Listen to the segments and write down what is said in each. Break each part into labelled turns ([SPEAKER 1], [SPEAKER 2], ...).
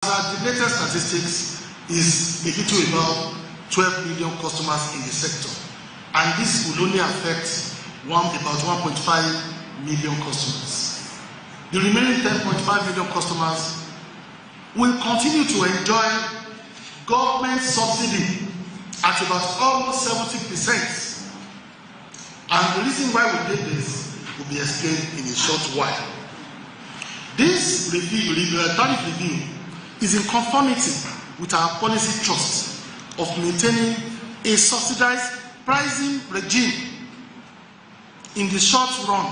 [SPEAKER 1] The latest statistics is a little about 12 million customers in the sector, and this will only affect about 1.5 million customers. The remaining 10.5 million customers will continue to enjoy government subsidy at about almost 70%. And the reason why we did this will be explained in a short while. This tariff review is in conformity with our policy trust of maintaining a subsidized pricing regime in the short run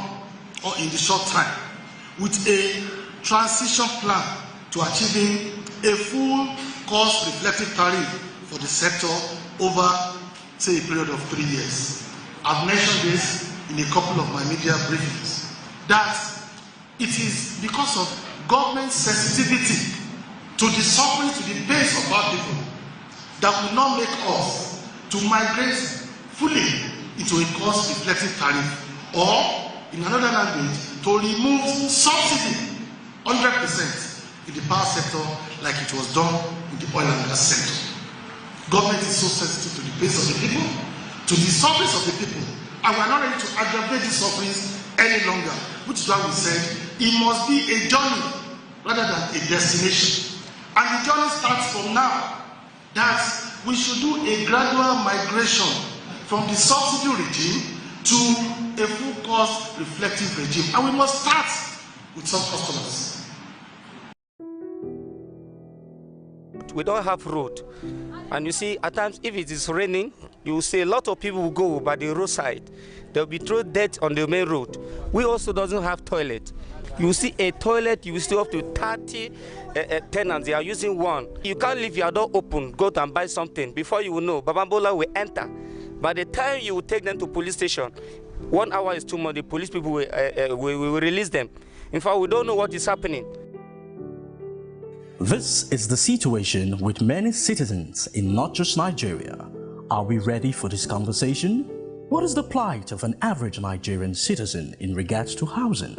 [SPEAKER 1] or in the short time, with a transition plan to achieving a full cost reflective tariff for the sector over, say, a period of 3 years. I've mentioned this in a couple of my media briefings, that it is because of government sensitivity to the suffering, to the pains of our people, that will not make us to migrate fully into a cost reflective tariff, or in another language, to remove subsidy 100% in the power sector like it was done in the oil and gas sector. Government is so sensitive to the pains of the people, to the sufferings of the people, and we are not ready to aggravate these sufferings any longer, which is why we said it must be a journey rather than a destination. And the journey starts from now, that we should do a gradual migration from the subsidy regime to a full cost reflective regime. And we must start with some customers.
[SPEAKER 2] We don't have road. And you see, at times, if it is raining, you will see a lot of people will go by the roadside. There will be throw dirt on the main road. We also doesn't have toilet. You see a toilet, you will still up to 30 tenants. They are using one. You can't leave your door open, go and buy something. Before you will know, Babambola will enter. By the time you will take them to police station, 1 hour is too much. The police people will release them. In fact, we don't know what is happening.
[SPEAKER 3] This is the situation with many citizens in not just Nigeria. Are we ready for this conversation? What is the plight of an average Nigerian citizen in regards to housing?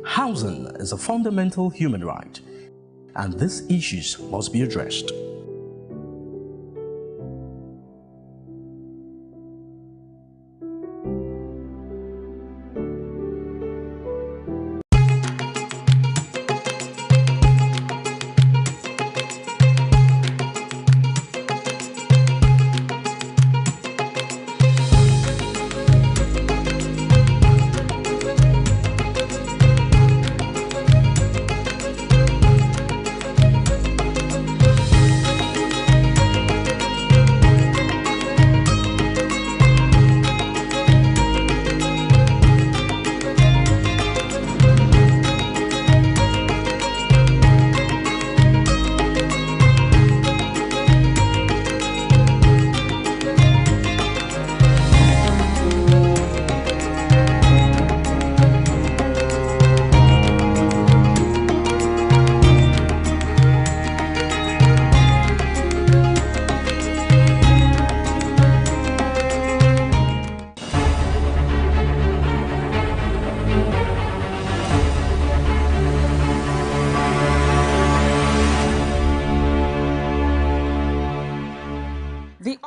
[SPEAKER 3] Housing is a fundamental human right, and these issues must be addressed.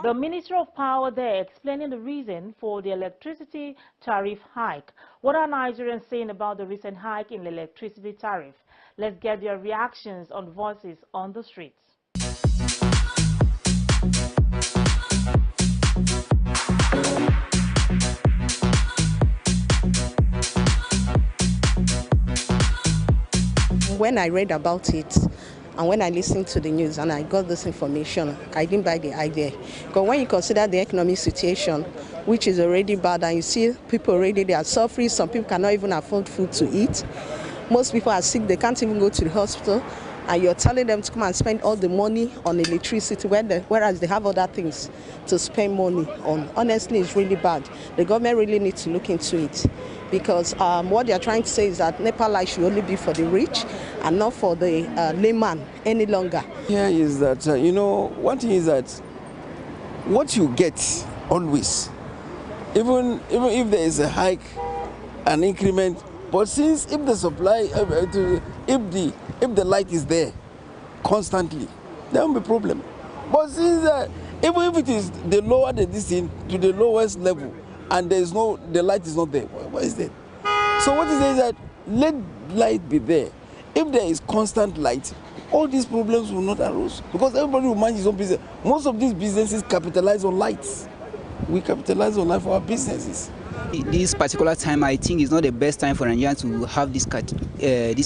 [SPEAKER 4] The Minister of Power there explaining the reason for the electricity tariff hike. What are Nigerians saying about the recent hike in the electricity tariff? Let's get their reactions on Voices on the Streets.
[SPEAKER 5] When I read about it, and when I listened to the news and I got this information, I didn't buy the idea. Because when you consider the economic situation, which is already bad, and you see people already, they are suffering, some people cannot even afford food to eat. Most people are sick, they can't even go to the hospital, and you're telling them to come and spend all the money on electricity, whereas they have other things to spend money on. Honestly, it's really bad. The government really needs to look into it. Because what they're trying to say is that NEPA light should only be for the rich and not for the layman any longer.
[SPEAKER 6] Here is that, you know, one thing is that what you get always, even if there is a hike, an increment, But since if the supply, if the light is there constantly, there won't be problem. But since even if it is the lower the distance to the lowest level, and there is the light is not there, what is that? So what is that? Let light be there. If there is constant light, all these problems will not arise because everybody will mind his own business. Most of these businesses capitalize on lights. We capitalize on light for our businesses.
[SPEAKER 7] This particular time, I think, is not the best time for Nigerians to have this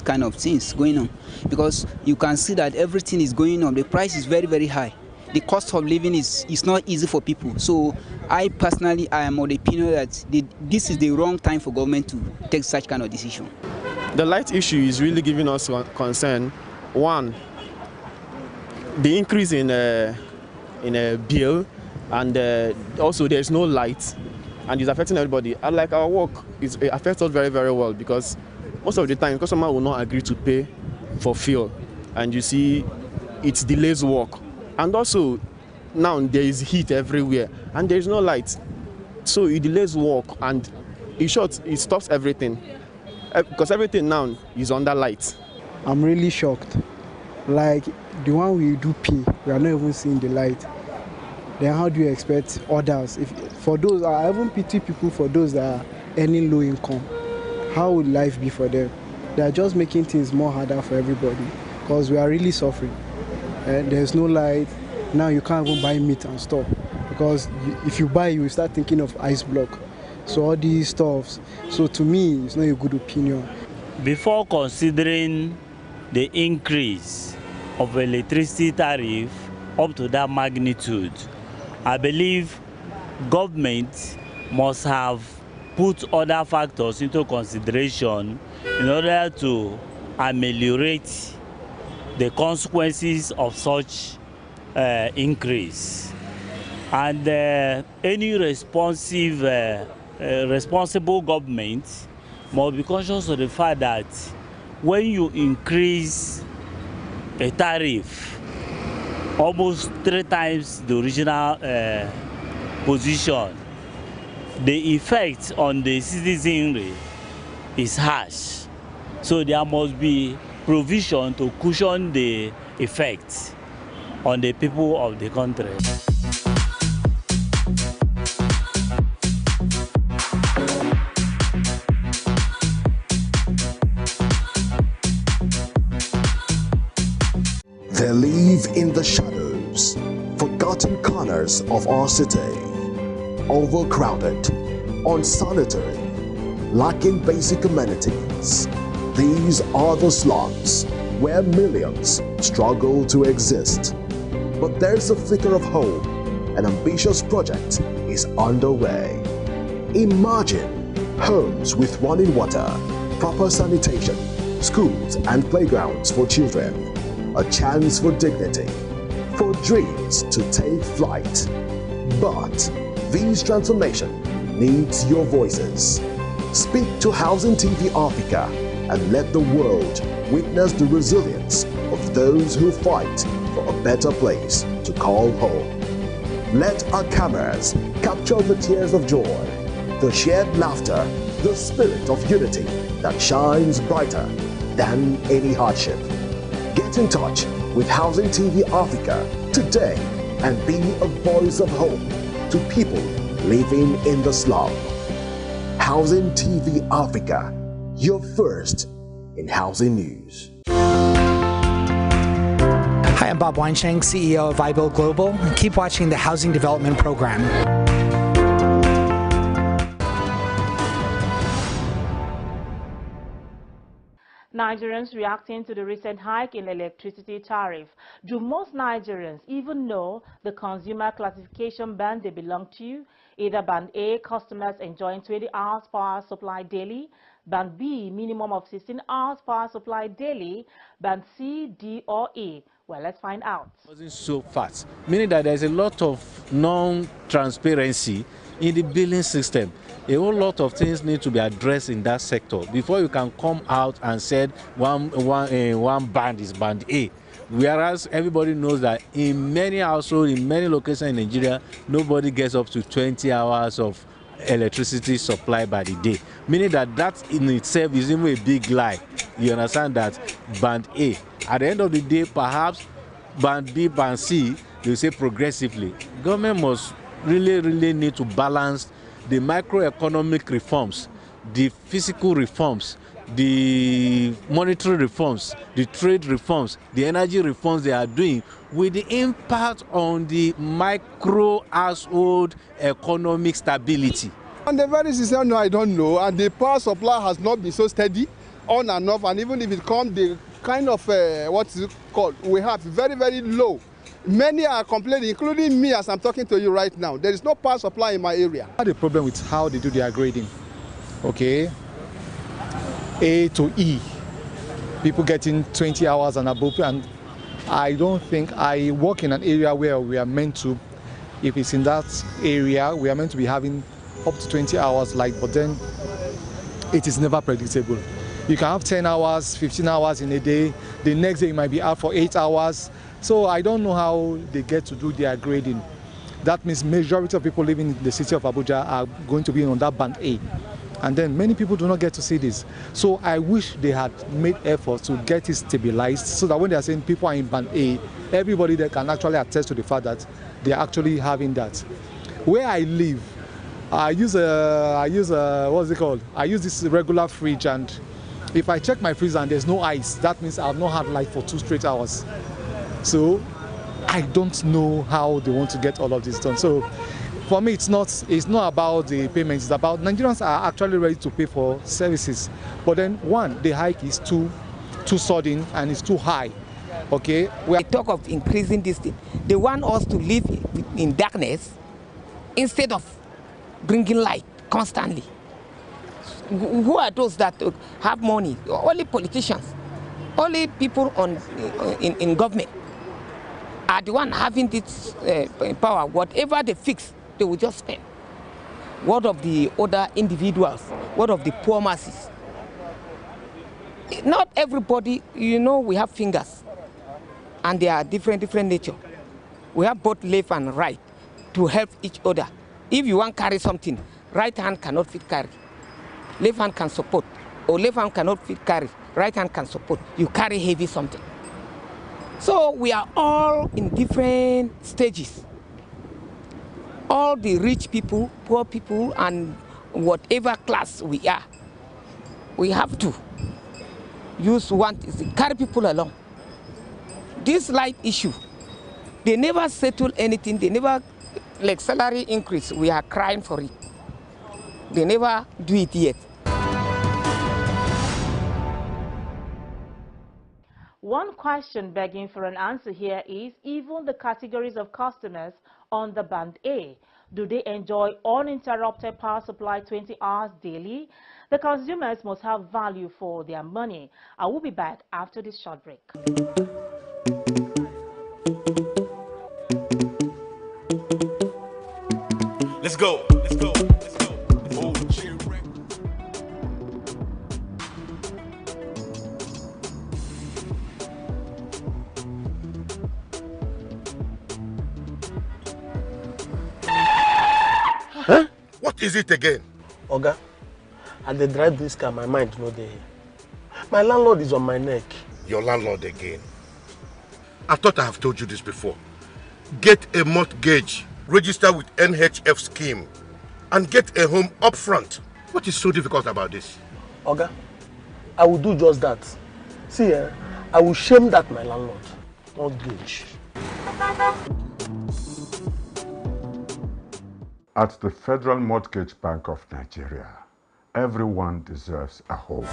[SPEAKER 7] kind of things going on, because you can see that everything is going on. The price is very, very high. The cost of living is not easy for people. So I personally, I am of the opinion that this is the wrong time for government to take such kind of decision.
[SPEAKER 8] The light issue is really giving us concern. One, the increase in a bill, and also there's no light, and it's affecting everybody. And like our work, it affects us very, very well, because most of the time customer will not agree to pay for fuel, and you see it delays work. And also now there is heat everywhere and there is no light, so it delays work, and in short it stops everything, because everything now is under light.
[SPEAKER 9] I'm really shocked. Like the one we do pay, we are not even seeing the light. Then how do you expect others? For those, I even pity people for those that are earning low income. How would life be for them? They are just making things more harder for everybody, because we are really suffering. And there's no light. Now you can't even buy meat and stuff, because if you buy, you will start thinking of ice block. So all these stuffs. So to me, it's not a good opinion.
[SPEAKER 10] Before considering the increase of electricity tariff up to that magnitude, I believe government must have put other factors into consideration in order to ameliorate the consequences of such increase. And any responsible government must be conscious of the fact that when you increase a tariff almost 3 times the original position, the effect on the citizenry is harsh. So there must be provision to cushion the effects on the people of the country.
[SPEAKER 11] They live in the shadows, forgotten corners of our city, overcrowded, unsanitary, lacking basic amenities. These are the slums where millions struggle to exist. But there's a flicker of hope. An ambitious project is underway. Imagine homes with running water, proper sanitation, schools and playgrounds for children, a chance for dignity, for dreams to take flight. But this transformation needs your voices. Speak to Housing TV Africa and let the world witness the resilience of those who fight for a better place to call home. Let our cameras capture the tears of joy, the shared laughter, the spirit of unity that shines brighter than any hardship. Get in touch with Housing TV Africa today and be a voice of hope to people living in the slum. Housing TV Africa, your first in housing news.
[SPEAKER 12] Hi, I'm Bob Weinsheng, CEO of iBuild Global. Keep watching the Housing Development Program.
[SPEAKER 4] Nigerians reacting to the recent hike in electricity tariff. Do most Nigerians even know the consumer classification band they belong to? Either Band A, customers enjoying 20 hours power supply daily. Band B, minimum of 16 hours power supply daily. Band C, D, or E. Well, let's find out.
[SPEAKER 13] It wasn't so fast, meaning that there's a lot of non-transparency in the billing system. A whole lot of things need to be addressed in that sector before you can come out and say one band is Band A. Whereas everybody knows that in many households, in many locations in Nigeria, nobody gets up to 20 hours of electricity supply by the day, meaning that that in itself is even a big lie. You understand that band A. At the end of the day, perhaps band B, band C, they say progressively. Government must really need to balance the microeconomic reforms, the physical reforms, the monetary reforms, the trade reforms, the energy reforms they are doing with the impact on the micro household economic stability.
[SPEAKER 14] And the very system, no, I don't know, and the power supply has not been so steady on and off, and even if it comes, the kind of what is it called, we have very low. Many are complaining, including me as I'm talking to you right now. There is no power supply in my area.
[SPEAKER 15] I had a problem with how they do their grading. Okay, A to E, people getting 20 hours and above, and I don't think I work in an area where we are meant to, if it's in that area, we are meant to be having up to 20 hours light, but then it is never predictable. You can have 10 hours, 15 hours in a day, the next day you might be out for 8 hours. So I don't know how they get to do their grading. That means majority of people living in the city of Abuja are going to be on that band A. And then many people do not get to see this. So I wish they had made efforts to get it stabilized so that when they are saying people are in band A, everybody that can actually attest to the fact that they are actually having that. Where I live, I use what's it called? I use this regular fridge, and if I check my freezer and there's no ice, that means I've not had light for 2 straight hours. So I don't know how they want to get all of this done. So for me, it's not about the payments. It's about Nigerians are actually ready to pay for services. But then one, the hike is too sudden and it's too high. Okay,
[SPEAKER 16] we talk of increasing this thing. They want us to live in darkness instead of bringing light constantly. Who are those that have money? Only politicians, only people in government are the one having this power. Whatever they fix, they will just spend. What of the other individuals? What of the poor masses? Not everybody, you know, we have fingers, and they are different nature. We have both left and right to help each other. If you want to carry something, right hand cannot fit carry. Left hand can support, or left hand cannot fit carry. Right hand can support. You carry heavy something. So we are all in different stages. All the rich people, poor people, and whatever class we are, we have to use one to carry people along. This light issue, they never settle anything. They never, like salary increase, we are crying for it. They never do it yet.
[SPEAKER 4] One question begging for an answer here is, even the categories of customers on the band A, do they enjoy uninterrupted power supply 20 hours daily? The consumers must have value for their money. I will be back after this short break.
[SPEAKER 17] Let's go. Let's go. Let's go. Oh,
[SPEAKER 18] huh? What is it again?
[SPEAKER 19] Oga, at the drive this car, my mind no dey. My landlord is on my neck.
[SPEAKER 18] Your landlord again? I thought I have told you this before. Get a mortgage, register with NHF scheme, and get a home up front. What is so difficult about this?
[SPEAKER 19] Oga, I will do just that. See, I will shame that my landlord. Mortgage.
[SPEAKER 20] At the Federal Mortgage Bank of Nigeria, everyone deserves a home.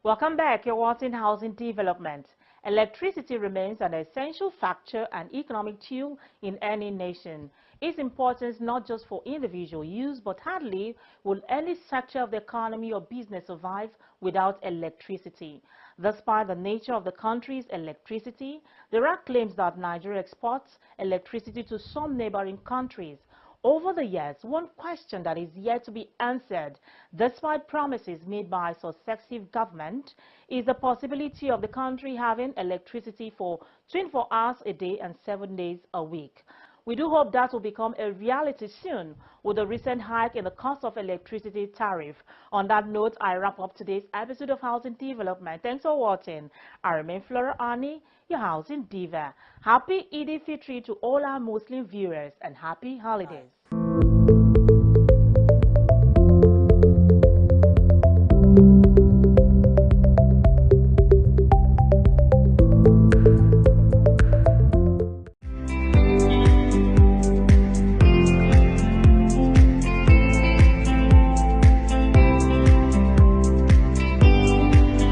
[SPEAKER 4] Welcome back. You're watching Housing Development. Electricity remains an essential factor and economic tool in any nation. Its importance not just for individual use, but hardly will any sector of the economy or business survive without electricity. Despite the nature of the country's electricity, there are claims that Nigeria exports electricity to some neighboring countries. Over the years, one question that is yet to be answered, despite promises made by successive government, is the possibility of the country having electricity for 24 hours a day and 7 days a week. We do hope that will become a reality soon with the recent hike in the cost of electricity tariff. On that note, I wrap up today's episode of Housing Development. Thanks for watching. I remain Flora Ani, your housing diva. Happy Eid al-Fitr to all our Muslim viewers and happy holidays.